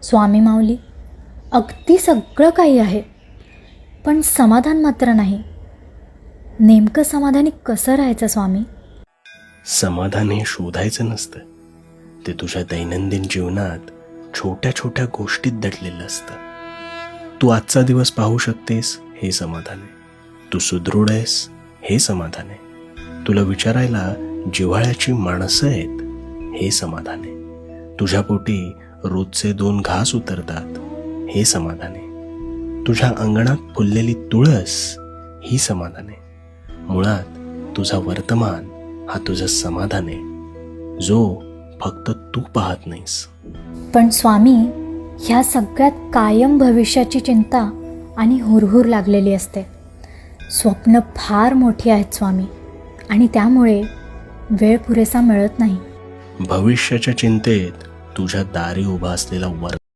स्वामी माऊली, अगदी सगळं काही आहे, पण समाधान मात्र नाही. नेमकं समाधानी कसं राहायचं स्वामी? समाधान हे शोधायचं नसतं, ते तुझ्या दैनंदिन जीवनात छोट्या छोट्या गोष्टीत दडलेलं असतं. तू आजचा दिवस पाहू शकतेस, हे समाधान आहे. तू सुदृढ आहेस, हे समाधान आहे. तुला विचारायला जिव्हाळ्याची माणसं आहेत, हे समाधान आहे. तुझ्या पोटी रोजचे 2 घास उतरतात, हे समाधान आहे. तुझ्या अंगणात फुललेली तुळस ही समाधान आहे. मुळात तुझा वर्तमान हा तुझं समाधान आहे, जो फक्त तू पाहत नाहीस. पण स्वामी, ह्या सगळ्यात कायम भविष्याची चिंता आणि हुरहुर लागलेली असते. स्वप्न फार मोठी आहेत स्वामी, आणि त्यामुळे वेळ पुरेसा मिळत नाही. भविष्याच्या चिंतेत तुझ्या दारी उभा असलेला